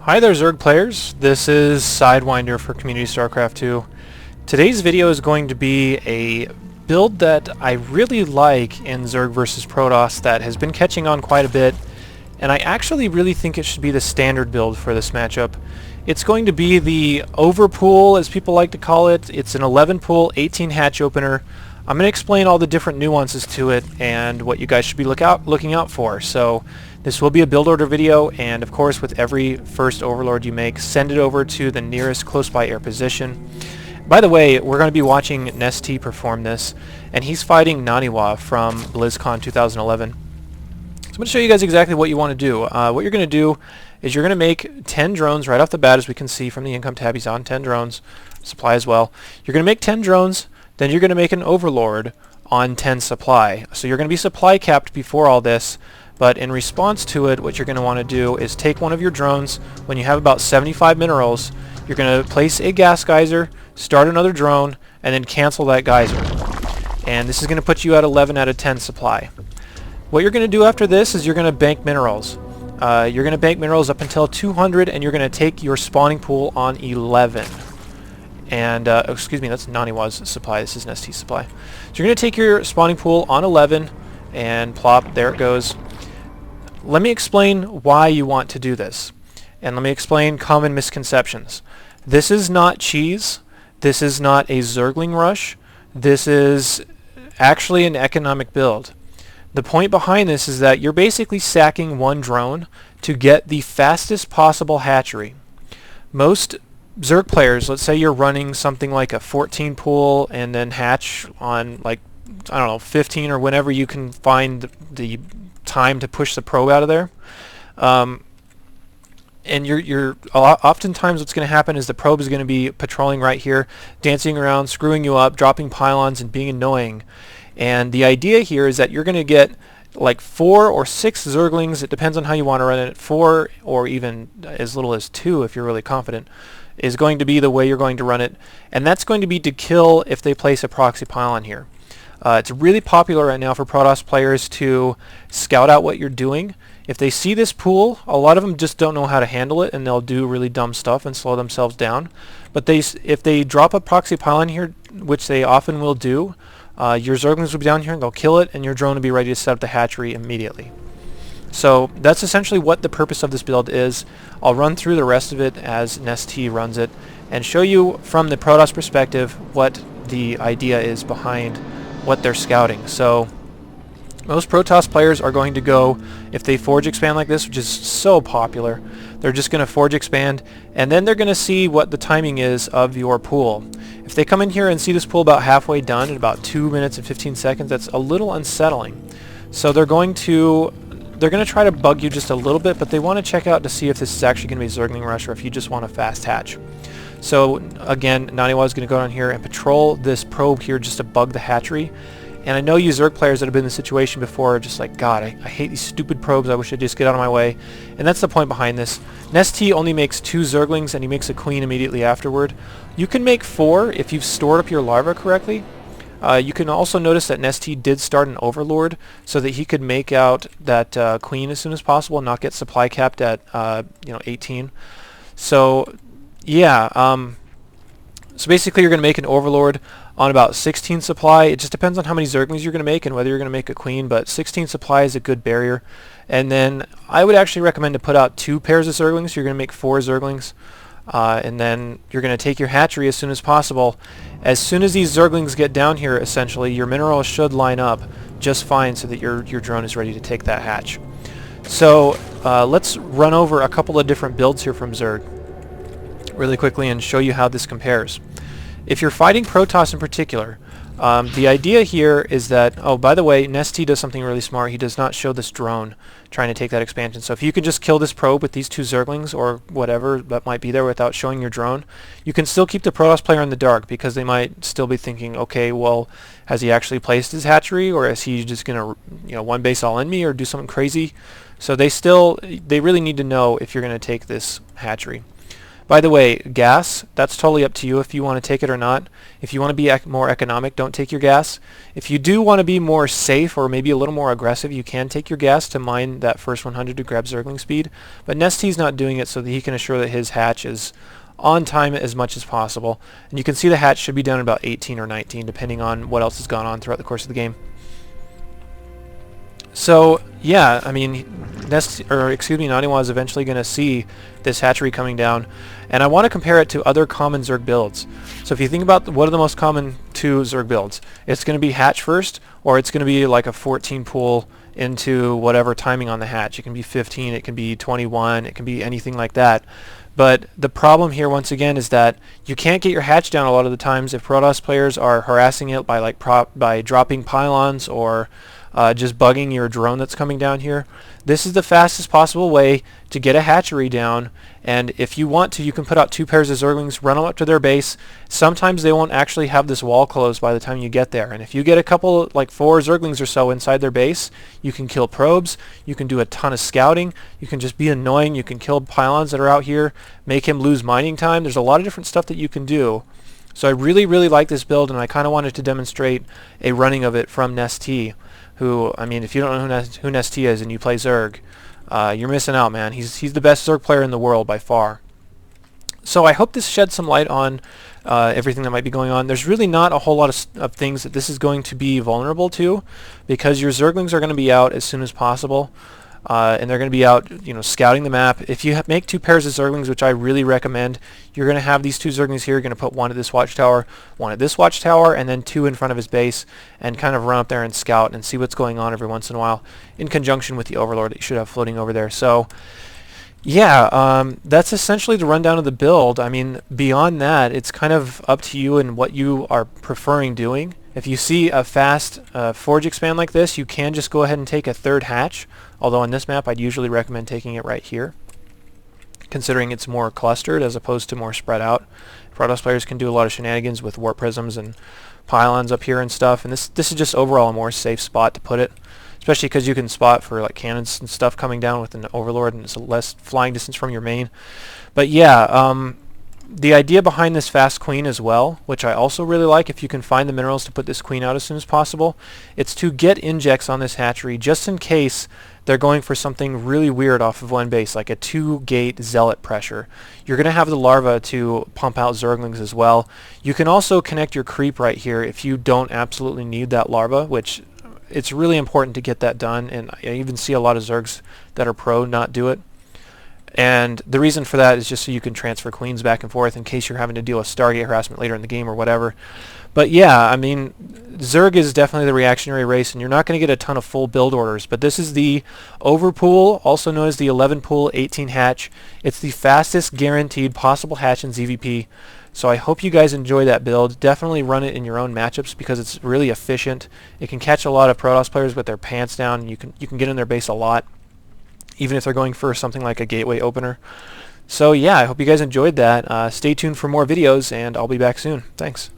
Hi there Zerg players, this is Sidewinder for Community Starcraft 2. Today's video is going to be a build that I really like in Zerg vs Protoss that has been catching on quite a bit, and I actually really think it should be the standard build for this matchup. It's going to be the Overpool, as people like to call it. It's an 11pool 18hatch opener. I'm going to explain all the different nuances to it and what you guys should be looking out for. So this will be a build order video, and of course with every first overlord you make, send it over to the nearest close by air position. By the way, we're going to be watching Nesty perform this, and he's fighting Naniwa from BlizzCon 2011. So I'm going to show you guys exactly what you want to do. What you're going to do is you're going to make 10 drones right off the bat, as we can see from the income tab. He's on 10 drones, supply as well. You're going to make 10 drones, then you're going to make an overlord on 10 supply. So you're going to be supply capped before all this, but in response to it, what you're going to want to do is take one of your drones. When you have about 75 minerals, you're going to place a gas geyser, start another drone, and then cancel that geyser. And this is going to put you at 11 out of 10 supply. What you're going to do after this is you're going to bank minerals. You're going to bank minerals up until 200, and you're going to take your spawning pool on 11. And, excuse me, that's Naniwa's supply. This is Nesty's supply. So you're going to take your spawning pool on 11, and plop, there it goes. Let me explain why you want to do this, and let me explain common misconceptions. This is not cheese. This is not a Zergling rush. This is actually an economic build. The point behind this is that you're basically sacking one drone to get the fastest possible hatchery. Most Zerg players, let's say you're running something like a 14 pool and then hatch on, like, I don't know, 15 or whenever you can find the time to push the probe out of there. And you're oftentimes what's going to happen is the probe is going to be patrolling right here, dancing around, screwing you up, dropping pylons, and being annoying. And the idea here is that you're going to get like 4 or 6 Zerglings. It depends on how you want to run it. 4 or even as little as 2 if you're really confident is going to be the way you're going to run it. And that's going to be to kill if they place a proxy pylon here. It's really popular right now for Protoss players to scout out what you're doing. If they see this pool, a lot of them just don't know how to handle it, and they'll do really dumb stuff and slow themselves down. But if they drop a proxy pylon here, which they often will do, your Zerglings will be down here and they'll kill it, and your drone will be ready to set up the hatchery immediately. So that's essentially what the purpose of this build is. I'll run through the rest of it as Nesty runs it and show you from the Protoss perspective what the idea is behind what they're scouting. So most Protoss players are going to go, if they forge expand like this, which is so popular, they're just going to forge expand, and then they're going to see what the timing is of your pool. If they come in here and see this pool about halfway done at about 2 minutes and 15 seconds, that's a little unsettling. So they're going to try to bug you just a little bit, but they want to check out to see if this is actually going to be a Zergling rush or if you just want a fast hatch. So again, Naniwa is going to go down here and patrol this probe here just to bug the hatchery. And I know you Zerg players that have been in this situation before are just like, God, I hate these stupid probes. I wish I'd just get out of my way. And that's the point behind this. Nesty only makes 2 Zerglings, and he makes a queen immediately afterward. You can make 4 if you've stored up your larva correctly. You can also notice that Nesty did start an overlord so that he could make out that queen as soon as possible and not get supply capped at 18. So yeah, so basically you're going to make an overlord on about 16 supply. It just depends on how many Zerglings you're going to make and whether you're going to make a queen, but 16 supply is a good barrier. And then I would actually recommend to put out 2 pairs of Zerglings. You're going to make 4 Zerglings, and then you're going to take your hatchery as soon as possible. As soon as these Zerglings get down here, essentially, your minerals should line up just fine so that your drone is ready to take that hatch. So let's run over a couple of different builds here from Zerg really quickly and show you how this compares. If you're fighting Protoss in particular, the idea here is that, oh, by the way, Nesty does something really smart. He does not show this drone trying to take that expansion. So if you could just kill this probe with these 2 Zerglings or whatever that might be there without showing your drone, you can still keep the Protoss player in the dark, because they might still be thinking, okay, well, has he actually placed his hatchery, or is he just going to one base all in me or do something crazy? So they really need to know if you're going to take this hatchery. By the way, gas, that's totally up to you if you want to take it or not. If you want to be more economic, don't take your gas. If you do want to be more safe or maybe a little more aggressive, you can take your gas to mine that first 100 to grab Zergling speed. But Nest's not doing it so that he can assure that his hatch is on time as much as possible. And you can see the hatch should be down at about 18 or 19 depending on what else has gone on throughout the course of the game. So yeah, I mean, Naniwa is eventually going to see this hatchery coming down, and I want to compare it to other common Zerg builds. So if you think about what are the most common two Zerg builds, it's going to be hatch first, or it's going to be like a 14 pool into whatever timing on the hatch. It can be 15, it can be 21, it can be anything like that. But the problem here once again is that you can't get your hatch down a lot of the times if Protoss players are harassing it by by dropping pylons or just bugging your drone that's coming down here. This is the fastest possible way to get a hatchery down, and if you want to, you can put out 2 pairs of Zerglings, run them up to their base. Sometimes they won't actually have this wall closed by the time you get there, and if you get a couple, like 4 Zerglings or so inside their base, you can kill probes, you can do a ton of scouting, you can just be annoying, you can kill pylons that are out here, make him lose mining time. There's a lot of different stuff that you can do. So I really like this build, and I kind of wanted to demonstrate a running of it from Nest-T, who, I mean, if you don't know who Nest-T is and you play Zerg, you're missing out, man. He's the best Zerg player in the world by far. So I hope this sheds some light on everything that might be going on. There's really not a whole lot of things that this is going to be vulnerable to, because your Zerglings are going to be out as soon as possible. And they're going to be out, you know, scouting the map. If you make 2 pairs of Zerglings, which I really recommend, you're going to have these 2 Zerglings here. You're going to put 1 at this watchtower, 1 at this watchtower, and then 2 in front of his base, and kind of run up there and scout and see what's going on every once in a while, in conjunction with the Overlord that you should have floating over there. So, yeah, that's essentially the rundown of the build. I mean, beyond that, it's kind of up to you and what you are preferring doing. If you see a fast forge expand like this, you can just go ahead and take a 3rd hatch, although on this map I'd usually recommend taking it right here, considering it's more clustered as opposed to more spread out. Protoss players can do a lot of shenanigans with warp prisms and pylons up here and stuff, and this is just overall a more safe spot to put it, especially because you can spot for like cannons and stuff coming down with an Overlord, and it's a less flying distance from your main. But yeah, the idea behind this fast queen as well, which I also really like, if you can find the minerals to put this queen out as soon as possible, it's to get injects on this hatchery just in case they're going for something really weird off of one base, like a 2-gate zealot pressure. You're going to have the larva to pump out Zerglings as well. You can also connect your creep right here if you don't absolutely need that larva, which it's really important to get that done, and I even see a lot of Zergs that are pro not do it. And the reason for that is just so you can transfer queens back and forth in case you're having to deal with Stargate harassment later in the game or whatever. But yeah, I mean, Zerg is definitely the reactionary race, and you're not going to get a ton of full build orders. But this is the Overpool, also known as the 11pool 18hatch. It's the fastest guaranteed possible hatch in ZvP. So I hope you guys enjoy that build. Definitely run it in your own matchups because it's really efficient. It can catch a lot of Protoss players with their pants down. You can get in their base a lot, even if they're going for something like a gateway opener. So yeah, I hope you guys enjoyed that. Stay tuned for more videos, and I'll be back soon. Thanks.